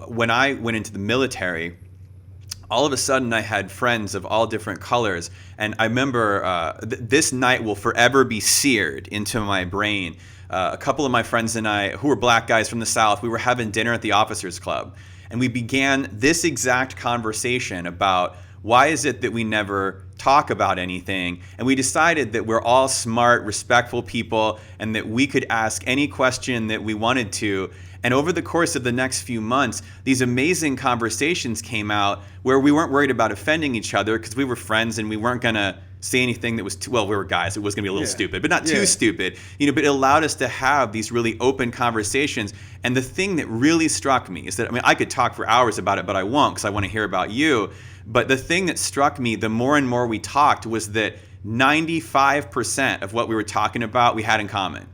when I went into the military, all of a sudden I had friends of all different colors. And I remember this night will forever be seared into my brain. A couple of my friends and I, who were black guys from the South, we were having dinner at the Officers Club. And we began this exact conversation about why is it that we never talk about anything? And we decided that we're all smart, respectful people and that we could ask any question that we wanted to. And over the course of the next few months, these amazing conversations came out where we weren't worried about offending each other because we were friends and we weren't going to say anything that was too, well, we were guys. It was going to be a little stupid, but not too stupid. But it allowed us to have these really open conversations. And the thing that really struck me is that, I could talk for hours about it, but I won't because I want to hear about you. But the thing that struck me, the more and more we talked, was that 95% of what we were talking about, we had in common.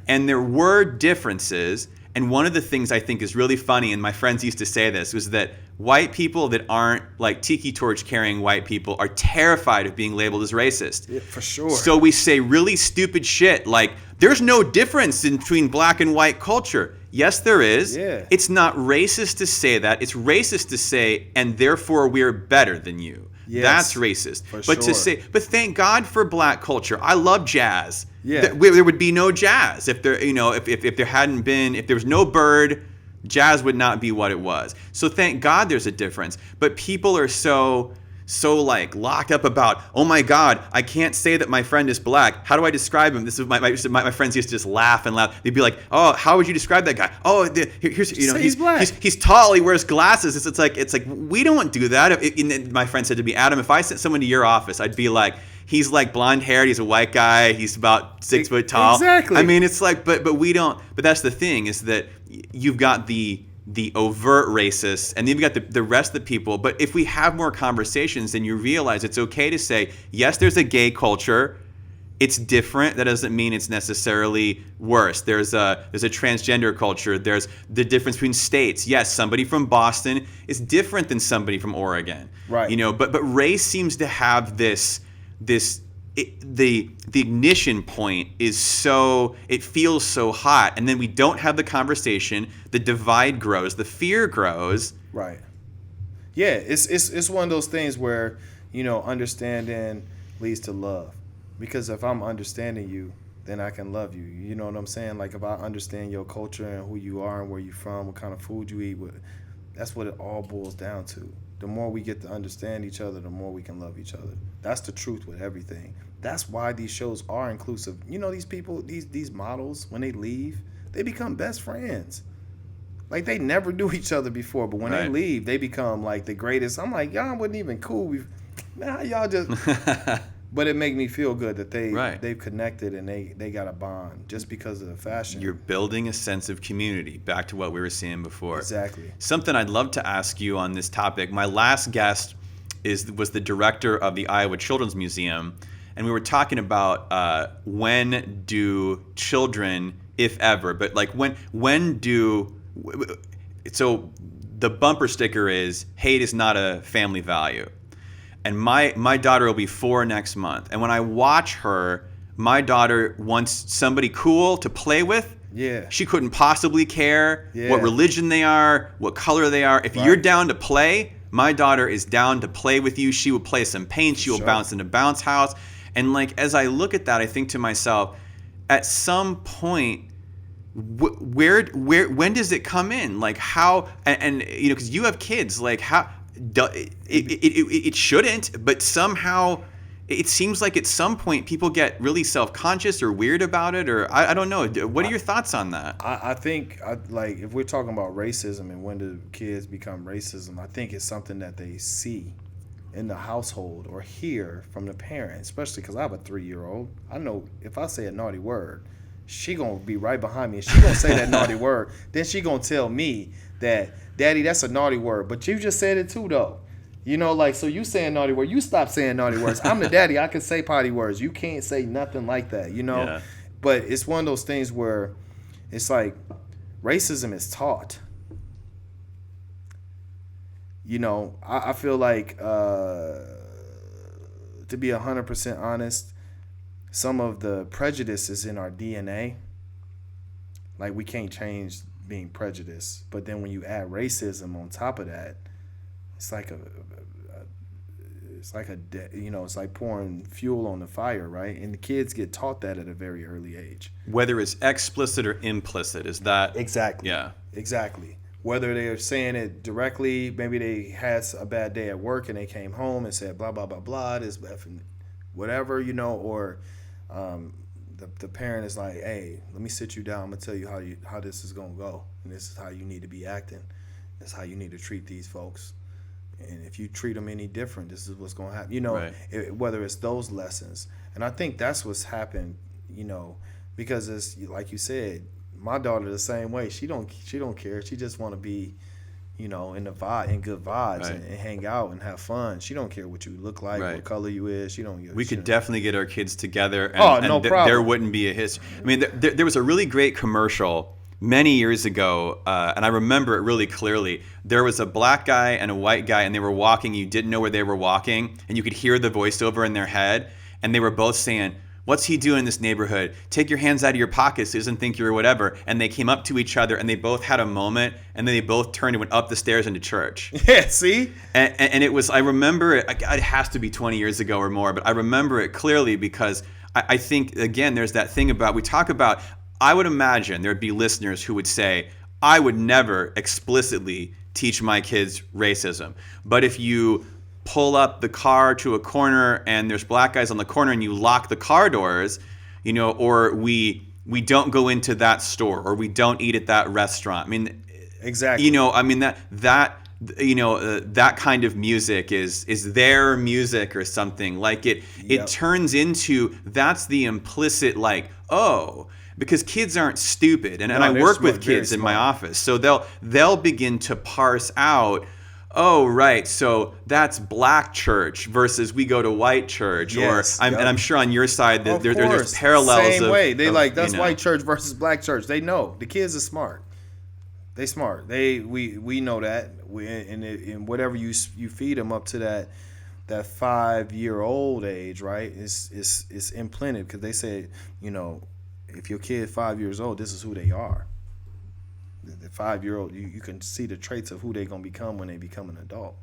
And there were differences. And one of the things I think is really funny, and my friends used to say this, was that white people that aren't like tiki torch carrying white people are terrified of being labeled as racist. Yeah, for sure. So we say really stupid shit like, there's no difference between black and white culture. Yes, there is. Yeah. It's not racist to say that. It's racist to say, and therefore we're better than you. Yes, that's racist. But sure. to say, but thank God for black culture. I love jazz. Yeah. There would be no jazz if there, if there hadn't been, if there was no Bird, jazz would not be what it was. So thank God there's a difference. But people are so like locked up about, oh my God, I can't say that my friend is black. How do I describe him? This is my friends used to just laugh and laugh. They'd be like, oh, how would you describe that guy? Oh, here's he's black. He's tall. He wears glasses. It's like we don't do that. My friend said to me, Adam, if I sent someone to your office, I'd be like, he's like blonde haired. He's a white guy. He's about 6 foot tall. Exactly. It's like, but we don't. But that's the thing is that you've got the overt racists, and then you've got the rest of the people. But if we have more conversations, then you realize it's okay to say, yes, there's a gay culture. It's different. That doesn't mean it's necessarily worse. There's a transgender culture. There's the difference between states. Yes, somebody from Boston is different than somebody from Oregon. Right. But race seems to have the ignition point is so, it feels so hot, and then we don't have the conversation. The divide grows, the fear grows. Right. Yeah, it's one of those things where understanding leads to love, because if I'm understanding you, then I can love you. You know what I'm saying? Like if I understand your culture and who you are and where you're from, what kind of food you eat, that's what it all boils down to. The more we get to understand each other, the more we can love each other. That's the truth with everything. That's why these shows are inclusive. These people, these models, when they leave, they become best friends. Like they never knew each other before, but when they leave, they become like the greatest. I'm like, y'all wasn't even cool. Y'all just. But it made me feel good that they've connected and they got a bond just because of the fashion. You're building a sense of community, back to what we were saying before. Exactly. Something I'd love to ask you on this topic. My last guest was the director of the Iowa Children's Museum, and we were talking about when do children, if ever, but like when do, so the bumper sticker is, hate is not a family value. And my daughter will be 4 next month. And when I watch her, my daughter wants somebody cool to play with. Yeah. She couldn't possibly care what religion they are, what color they are. If you're down to play, my daughter is down to play with you. She will play some paint. She will bounce in a bounce house. And like as I look at that, I think to myself, at some point, when does it come in? Like how, and because you have kids, like how. It shouldn't, but somehow it seems like at some point people get really self-conscious or weird about it, or I don't know. What are your thoughts on that? I think like if we're talking about racism and when do kids become racism, I think it's something that they see in the household or hear from the parents, especially because I have a 3-year-old. I know if I say a naughty word, she gonna be right behind me and she gonna say that naughty word. Then she gonna tell me that, Daddy, that's a naughty word, but you just said it too though. So you saying naughty word, you stop saying naughty words. I'm the daddy, I can say potty words. You can't say nothing like that, Yeah. But it's one of those things where it's like racism is taught. I feel like to be 100% honest, some of the prejudice is in our DNA. Like we can't change being prejudiced. But then when you add racism on top of that, it's like it's like pouring fuel on the fire, right? And the kids get taught that at a very early age. Whether it's explicit or implicit, is that Exactly. Yeah. Exactly. Whether they're saying it directly, maybe they had a bad day at work and they came home and said blah blah blah blah, this effing whatever, or the parent is like, hey, let me sit you down. I'm gonna tell you how this is gonna go, and this is how you need to be acting. This is how you need to treat these folks. And if you treat them any different, this is what's going to happen. Right. Whether it's those lessons. And I think that's what's happened, because it's like you said, my daughter the same way. She don't care. She just want to be, in the vibe, in good vibes, Right. and hang out and have fun. She don't care what you look like, Right. what color you is. She don't. We could definitely get our kids together, and, no and problem. there wouldn't be a history. I mean, there was a really great commercial many years ago, and I remember it really clearly. There was a black guy and a white guy, and they were walking. You didn't know where they were walking, and you could hear the voiceover in their head, and they were both saying, "What's he doing in this neighborhood? Take your hands out of your pockets. He doesn't think you're whatever." And they came up to each other, and they both had a moment, and then they both turned and went up the stairs into church. Yeah, see? And it was, I remember it, it has to be 20 years ago or more, but I remember it clearly because I think, again, there's that thing about, we talk about, I would imagine there'd be listeners who would say, I would never explicitly teach my kids racism. But if you pull up the car to a corner and there's black guys on the corner and you lock the car doors, or we don't go into that store, or we don't eat at that restaurant. I mean, Exactly. that kind of music is their music or something. Like it Yep. turns into, that's the implicit, like, oh, because kids aren't stupid, and I they're work smart, with very kids in my smart. office, so they'll begin to parse out, oh, right, so that's black church versus we go to white church. Yes, And I'm sure on your side that Of there's course. parallels. Same way. They that's you know. white church versus black church. They know. The kids are smart. They smart. We know that. And whatever you feed them up to that 5-year-old age, right? It's implanted, because they say, if your kid 5 years old, this is who they are. The 5-year-old, you can see the traits of who they're gonna become when they become an adult.